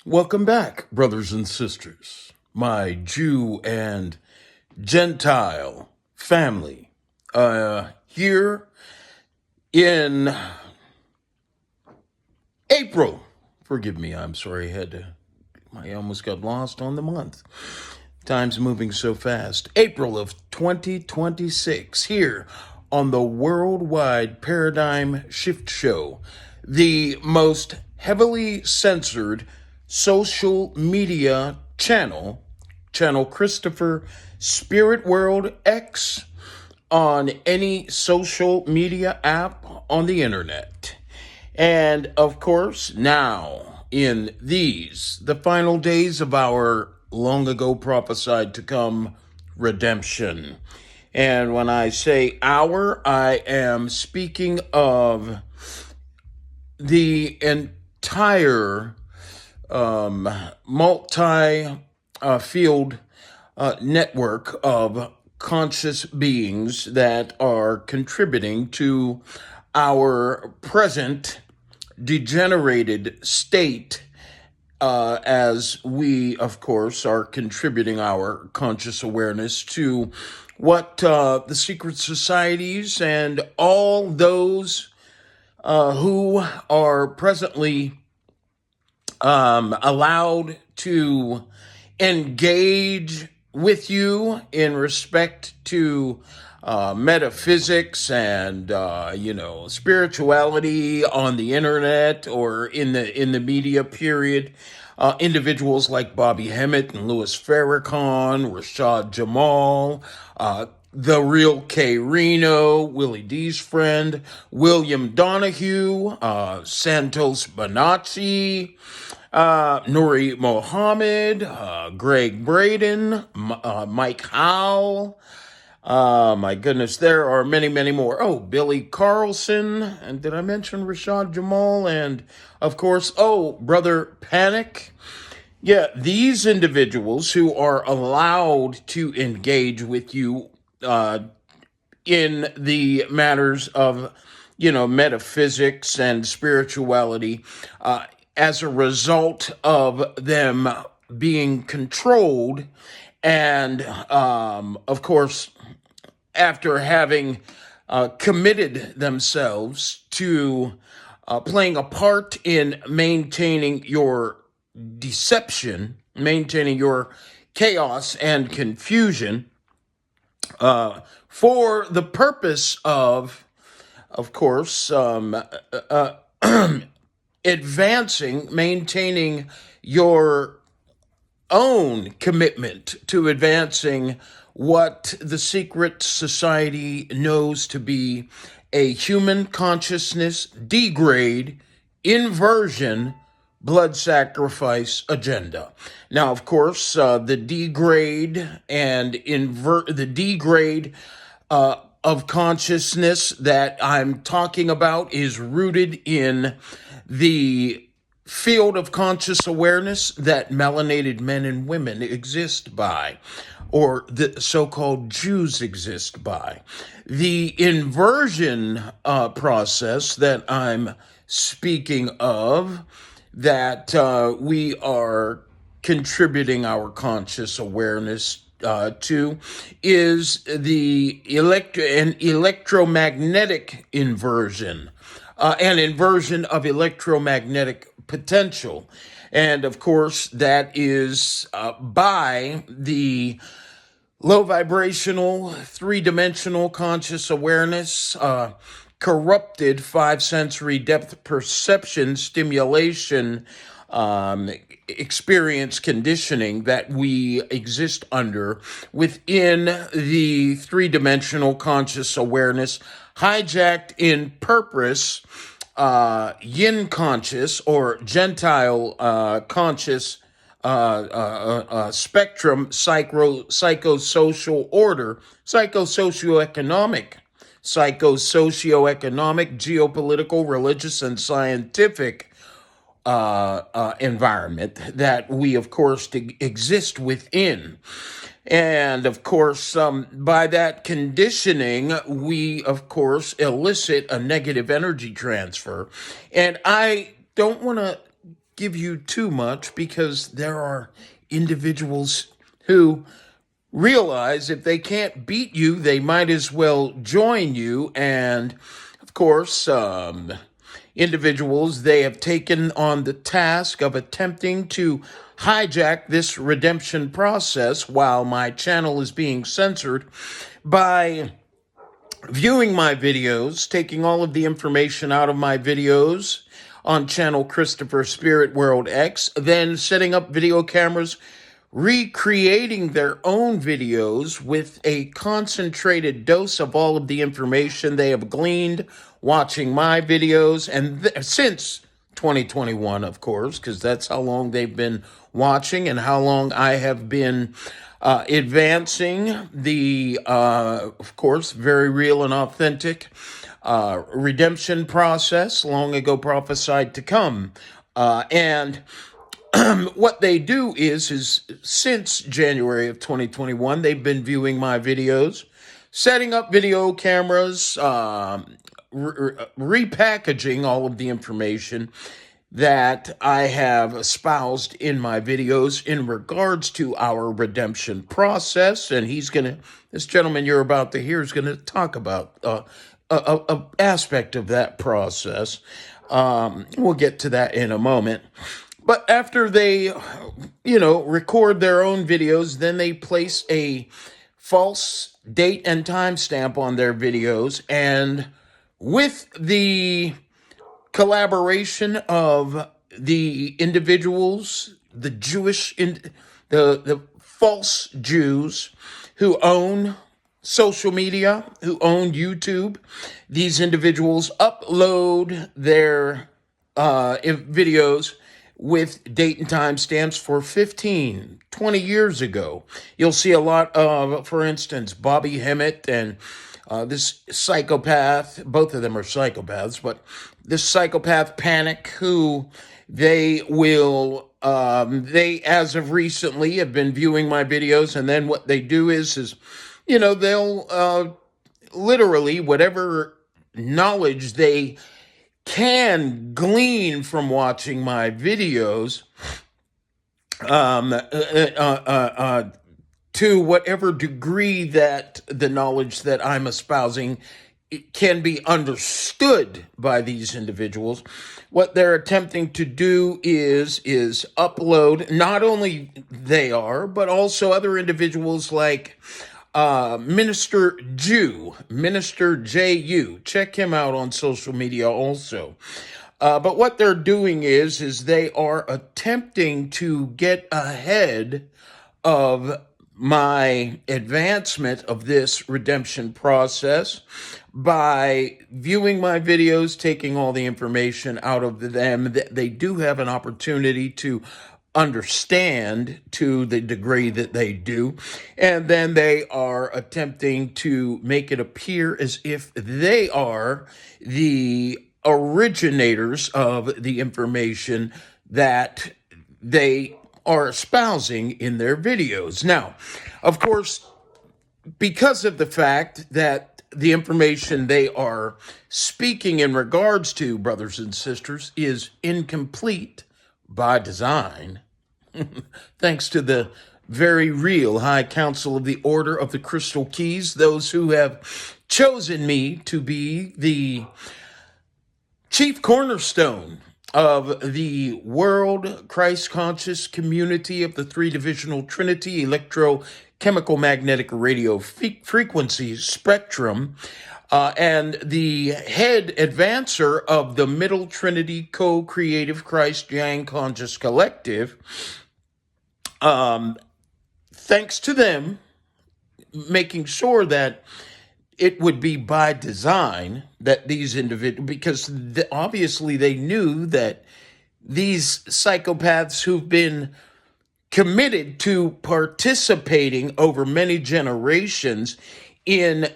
Welcome back, brothers and sisters, my Jew and Gentile family. Here in April, forgive me, I'm sorry, I almost got lost on the month. Time's moving so fast. April of 2026, here on the Worldwide Paradigm Shift Show, the most heavily censored social media channel Christopher Spirit World X on any social media app on the internet. And of course, now in the final days of our long ago prophesied to come redemption. And when I say our, I am speaking of the entire multi-field network of conscious beings that are contributing to our present degenerated state, as we, of course, are contributing our conscious awareness to what the secret societies and all those who are presently allowed to engage with you in respect to metaphysics and spirituality on the internet or in the media period. Individuals like Bobby Hemmett and Louis Farrakhan, Rashad Jamal, the real K. Reno, Willie D's friend, William Donahue, Santos Bonacci, Nuri Mohammed, Greg Braden, Mike Howell. My goodness, there are many, many more. Oh, Billy Carlson. And did I mention Rashad Jamal? And of course, Brother Panic. Yeah, these individuals who are allowed to engage with you in the matters of, metaphysics and spirituality, as a result of them being controlled and, of course, after having committed themselves to playing a part in maintaining your deception, maintaining your chaos and confusion, for the purpose of course, advancing, maintaining your own commitment to advancing what the secret society knows to be a human consciousness degrade, inversion, blood sacrifice agenda. Now, of course, the degrade and the degrade of consciousness that I'm talking about is rooted in the field of conscious awareness that melanated men and women exist by, or the so-called Jews exist by. The inversion process that I'm speaking of, that we are contributing our conscious awareness to, is the electromagnetic inversion, an inversion of electromagnetic potential. And of course, that is by the low vibrational, three-dimensional conscious awareness, corrupted five sensory depth perception stimulation experience conditioning that we exist under within the three-dimensional conscious awareness, hijacked in purpose, yin conscious or Gentile conscious spectrum, psychosocial order, psychosocioeconomic, geopolitical, religious, and scientific environment that we, of course, exist within. And, of course, by that conditioning, we, of course, elicit a negative energy transfer. And I don't want to give you too much because there are individuals who realize if they can't beat you, they might as well join you. And of course, individuals, they have taken on the task of attempting to hijack this redemption process while my channel is being censored by viewing my videos, taking all of the information out of my videos on channel Christopher Spirit World X, then setting up video cameras, recreating their own videos with a concentrated dose of all of the information they have gleaned watching my videos. And since 2021, of course, because that's how long they've been watching and how long I have been advancing the, of course, very real and authentic redemption process long ago prophesied to come. And what they do is since January of 2021, they've been viewing my videos, setting up video cameras, repackaging all of the information that I have espoused in my videos in regards to our redemption process. And this gentleman you're about to hear is going to talk about a aspect of that process. We'll get to that in a moment. But after they, record their own videos, then they place a false date and timestamp on their videos. And with the collaboration of the individuals, the the false Jews who own social media, who own YouTube, these individuals upload their videos with date and time stamps for 15, 20 years ago. You'll see a lot of, for instance, Bobby Hemmett and this psychopath, both of them are psychopaths, but this psychopath Panic, who they as of recently have been viewing my videos, and then what they do is they'll literally, whatever knowledge they can glean from watching my videos, to whatever degree that the knowledge that I'm espousing can be understood by these individuals. What they're attempting to do is upload, not only they are, but also other individuals like Minister J.U. Check him out on social media also. But what they're doing is they are attempting to get ahead of my advancement of this redemption process by viewing my videos, taking all the information out of them. They do have an opportunity to understand to the degree that they do, and then they are attempting to make it appear as if they are the originators of the information that they are espousing in their videos. Now, of course, because of the fact that the information they are speaking in regards to, brothers and sisters, is incomplete by design, thanks to the very real High Council of the Order of the Crystal Keys, those who have chosen me to be the chief cornerstone of the world Christ-conscious community of the three-divisional Trinity electrochemical magnetic radio frequency spectrum, and the head advancer of the Middle Trinity Co-Creative Christ Yang Conscious Collective. Thanks to them making sure that it would be by design that these individuals, because obviously they knew that these psychopaths who've been committed to participating over many generations in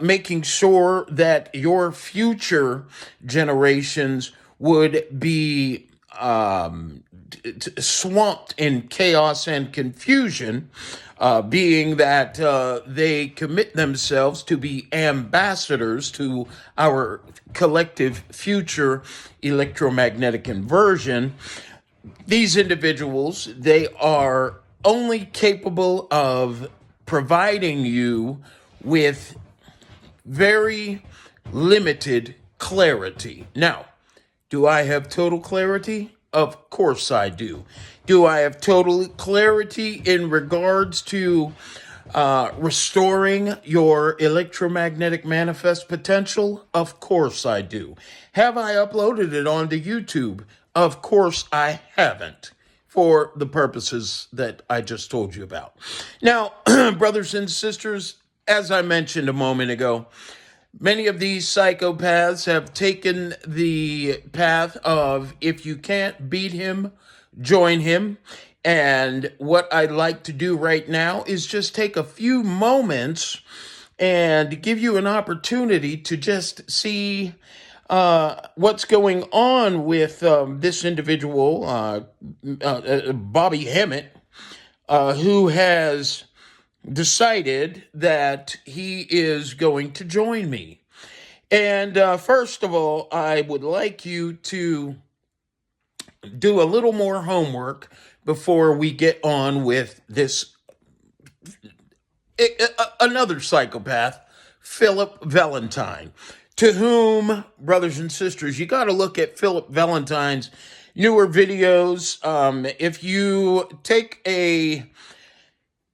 making sure that your future generations would be swamped in chaos and confusion, being that they commit themselves to be ambassadors to our collective future electromagnetic inversion. These individuals, they are only capable of providing you with very limited clarity. Now, do I have total clarity? Of course I do. Do I have total clarity in regards to restoring your electromagnetic manifest potential? Of course I do. Have I uploaded it onto YouTube? Of course I haven't, for the purposes that I just told you about. Now, brothers and sisters, as I mentioned a moment ago, many of these psychopaths have taken the path of if you can't beat him, join him. And what I'd like to do right now is just take a few moments and give you an opportunity to just see what's going on with this individual, Bobby Hemmitt, who has decided that he is going to join me. And first of all, I would like you to do a little more homework before we get on with this another psychopath, Philip Valentine, to whom, brothers and sisters, you got to look at Philip Valentine's newer videos.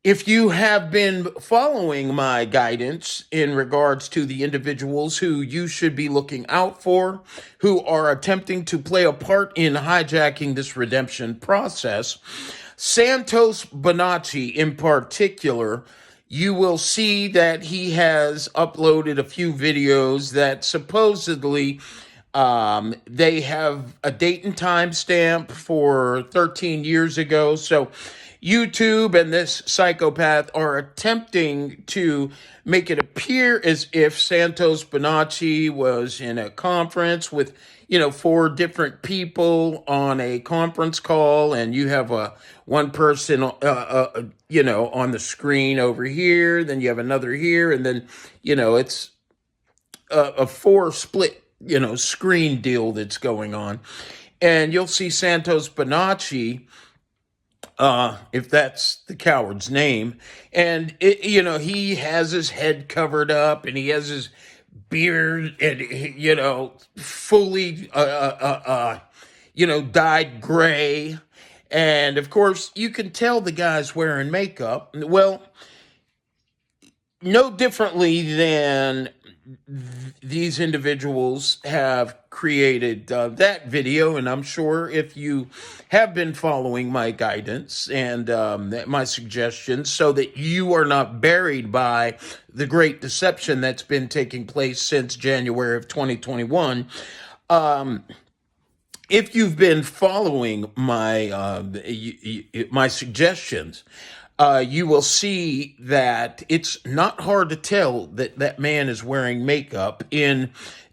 If you have been following my guidance in regards to the individuals who you should be looking out for, who are attempting to play a part in hijacking this redemption process, Santos Bonacci in particular, you will see that he has uploaded a few videos that supposedly they have a date and time stamp for 13 years ago. So YouTube and this psychopath are attempting to make it appear as if Santos Bonacci was in a conference with, four different people on a conference call, and you have one person, on the screen over here, then you have another here, and then, it's a four split, screen deal that's going on. And you'll see Santos Bonacci, if that's the coward's name. And, he has his head covered up and he has his beard and, fully, dyed gray. And of course, you can tell the guy's wearing makeup. Well, no differently than these individuals have created that video, and I'm sure if you have been following my guidance and my suggestions so that you are not buried by the great deception that's been taking place since January of 2021, if you've been following my suggestions, you will see that it's not hard to tell that that man is wearing makeup in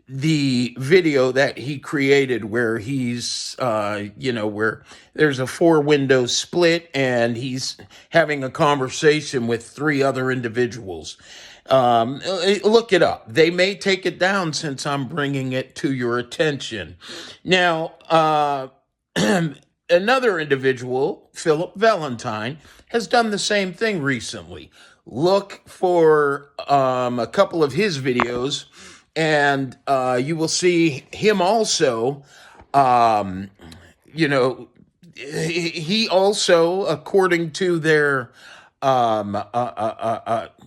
the video that he created where he's, where there's a four window split and he's having a conversation with three other individuals. Look it up. They may take it down since I'm bringing it to your attention. Now, another individual, Philip Valentine, has done the same thing recently. Look for a couple of his videos, and you will see him also. He also, according to their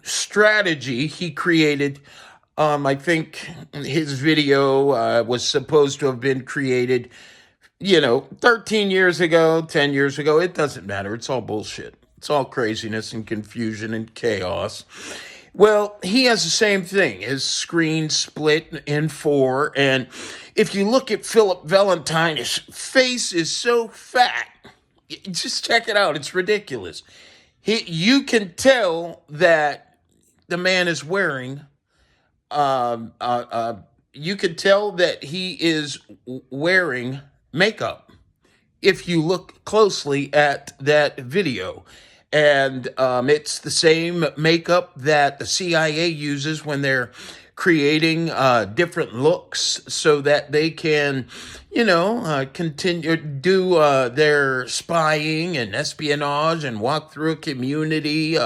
strategy, he created. I think his video was supposed to have been created 13 years ago, 10 years ago. It doesn't matter. It's all bullshit. It's all craziness and confusion and chaos. Well, he has the same thing. His screen split in four. And if you look at Philip Valentine, his face is so fat. Just check it out. It's ridiculous. You can tell that the man is wearing, you can tell that he is wearing makeup. if you look closely at that video. And it's the same makeup that the CIA uses when they're creating different looks so that they can, continue do their spying and espionage and walk through a community.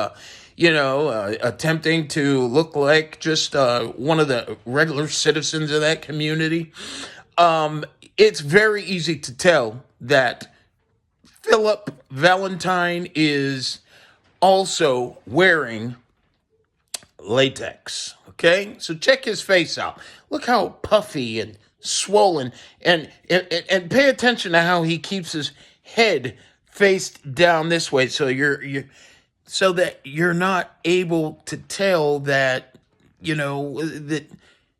Attempting to look like just one of the regular citizens of that community. It's very easy to tell that Philip Valentine is also wearing latex. Okay, so check his face out. Look how puffy and swollen, and pay attention to how he keeps his head faced down this way, so so that you're not able to tell that that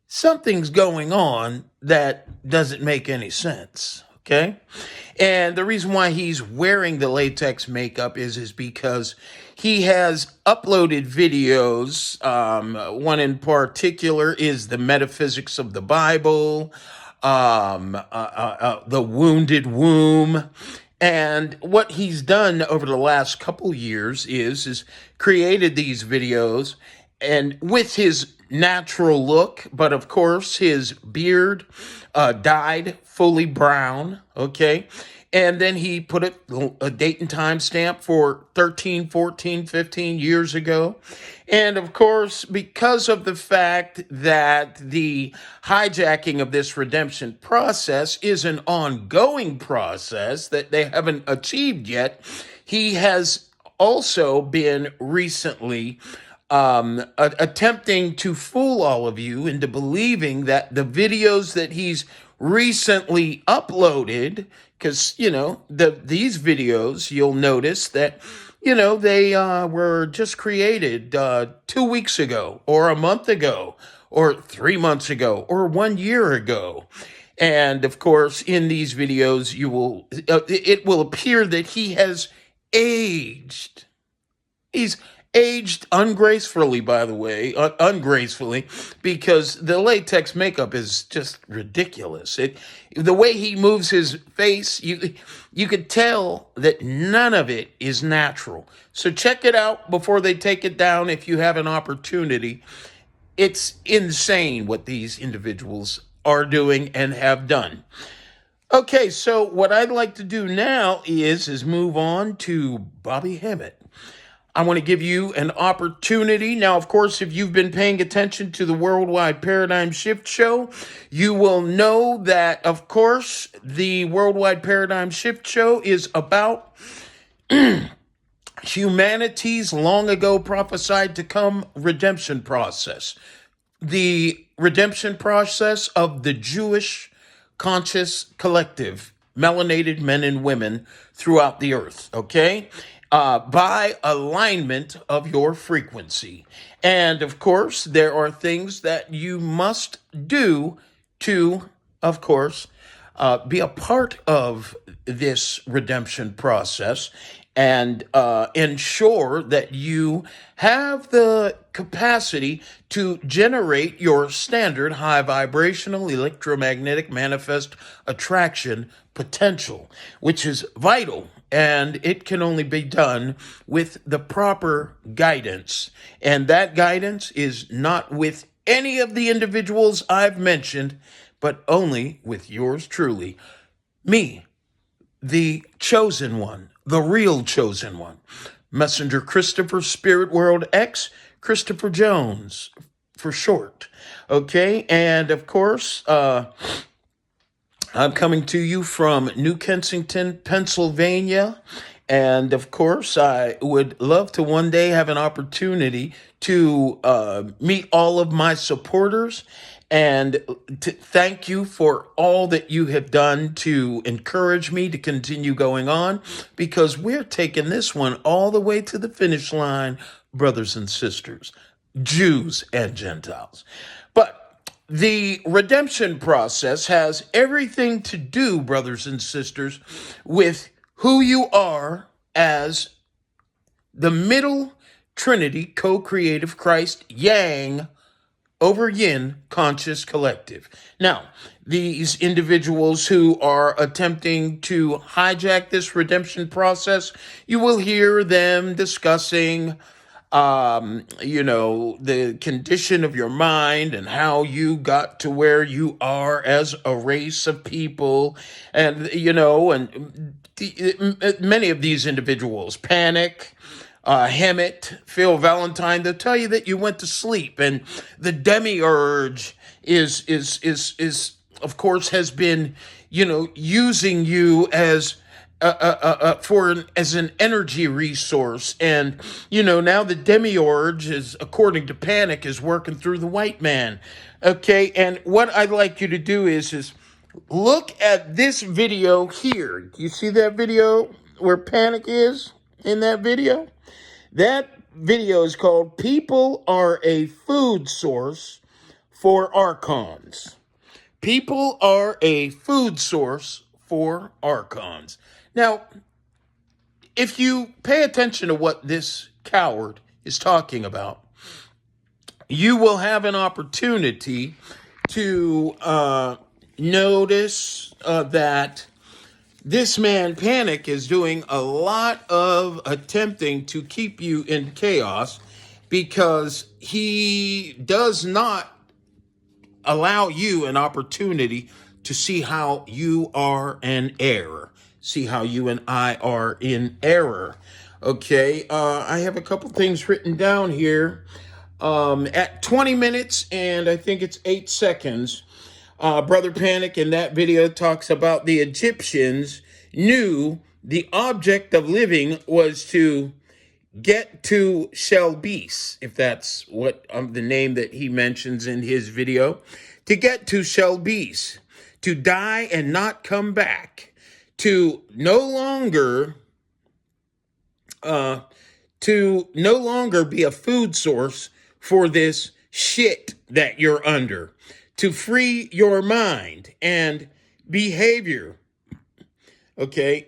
something's going on that doesn't make any sense. Okay. And the reason why he's wearing the latex makeup is because he has uploaded videos. One in particular is the metaphysics of the Bible, the wounded womb. And what he's done over the last couple years is created these videos, and with his natural look, but of course his beard dyed fully brown, okay? And then he put a date and time stamp for 13, 14, 15 years ago. And of course, because of the fact that the hijacking of this redemption process is an ongoing process that they haven't achieved yet, he has also been recently attempting to fool all of you into believing that the videos that he's recently uploaded, because these videos, you'll notice that they were just created 2 weeks ago, or a month ago, or 3 months ago, or 1 year ago. And of course, in these videos, it will appear that he has aged. He's aged ungracefully, by the way, ungracefully, because the latex makeup is just ridiculous. The way he moves his face, you could tell that none of it is natural. So check it out before they take it down if you have an opportunity. It's insane what these individuals are doing and have done. Okay, so what I'd like to do now is move on to Bobby Hemmitt. I want to give you an opportunity. Now, of course, if you've been paying attention to the Worldwide Paradigm Shift Show, you will know that, of course, the Worldwide Paradigm Shift Show is about humanity's long ago prophesied to come redemption process. The redemption process of the Jewish conscious collective, melanated men and women throughout the earth, okay? By alignment of your frequency. And of course, there are things that you must do to, of course, be a part of this redemption process, and ensure that you have the capacity to generate your standard high vibrational electromagnetic manifest attraction potential, which is vital. And it can only be done with the proper guidance. And that guidance is not with any of the individuals I've mentioned, but only with yours truly, me, the chosen one, the real chosen one, Messenger Christopher, Spirit World X, Christopher Jones for short. Okay, and of course, I'm coming to you from New Kensington, Pennsylvania. And of course, I would love to one day have an opportunity to meet all of my supporters, and to thank you for all that you have done to encourage me to continue going on, because we're taking this one all the way to the finish line, brothers and sisters, Jews and Gentiles. But the redemption process has everything to do, brothers and sisters, with who you are as the middle Trinity co-creative Christ Yang over Yin Conscious Collective. Now, these individuals who are attempting to hijack this redemption process, you will hear them discussing the condition of your mind and how you got to where you are as a race of people. And, many of these individuals panic. Hammett, Phil Valentine, they'll tell you that you went to sleep, and the demiurge is of course has been using you as as an energy resource. And now the demiurge is, according to Panic, is working through the white man. Okay, and what I'd like you to do is look at this video here. Do you see that video where Panic is in that video? That video is called "People Are a Food Source for Archons." People are a food source for archons. Now, if you pay attention to what this coward is talking about, you will have an opportunity to notice that this man, Panic, is doing a lot of attempting to keep you in chaos, because he does not allow you an opportunity to see how you are in error. See how you and I are in error. Okay, I have a couple things written down here. At 20 minutes and I think it's 8 seconds, Brother Panic in that video talks about the Egyptians knew the object of living was to get to Shelbis, if that's what the name that he mentions in his video, to get to Shelbis, to die and not come back, to no longer be a food source for this shit that you're under, to free your mind and behavior. Okay,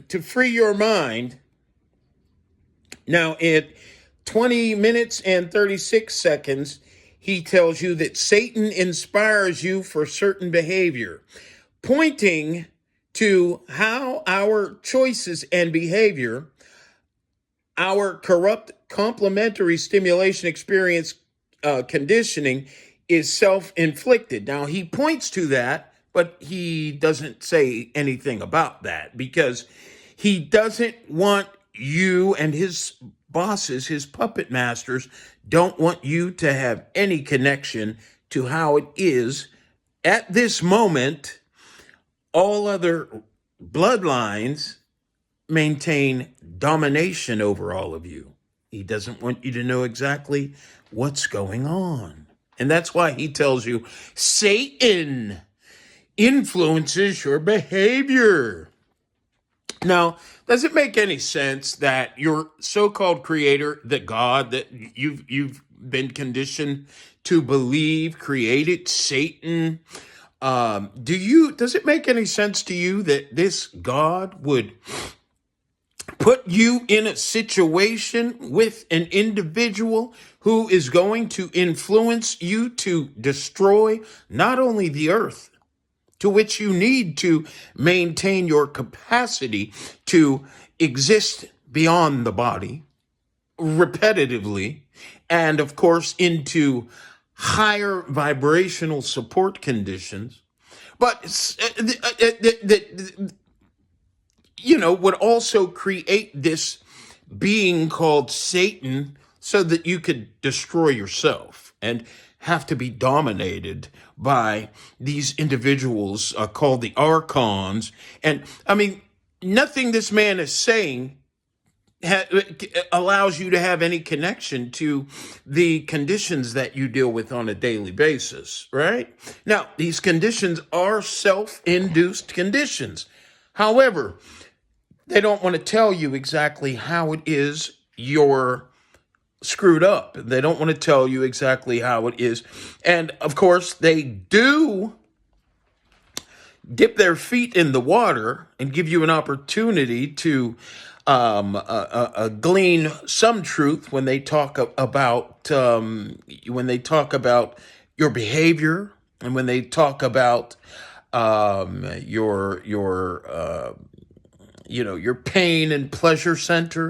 to free your mind. Now, at 20 minutes and 36 seconds, he tells you that Satan inspires you for certain behavior, pointing to how our choices and behavior, our corrupt complementary stimulation experience conditioning, is self-inflicted. Now, he points to that, but he doesn't say anything about that, because he doesn't want you, and his bosses, his puppet masters, don't want you to have any connection to how it is at this moment. All other bloodlines maintain domination over all of you. He doesn't want you to know exactly what's going on. And that's why he tells you Satan influences your behavior. Now, does it make any sense that your so-called creator, the God that you've been conditioned to believe created Satan? Does it make any sense to you that this God would put you in a situation with an individual who is going to influence you to destroy not only the earth, to which you need to maintain your capacity to exist beyond the body repetitively, and of course into higher vibrational support conditions, but would also create this being called Satan so that you could destroy yourself and have to be dominated by these individuals called the Archons. And I mean, nothing this man is saying allows you to have any connection to the conditions that you deal with on a daily basis, right? Now, these conditions are self-induced conditions. However, they don't want to tell you exactly how it is you're screwed up. They don't want to tell you exactly how it is. And of course, they do dip their feet in the water and give you an opportunity to glean some truth when they talk about your behavior, and when they talk about your your pain and pleasure center.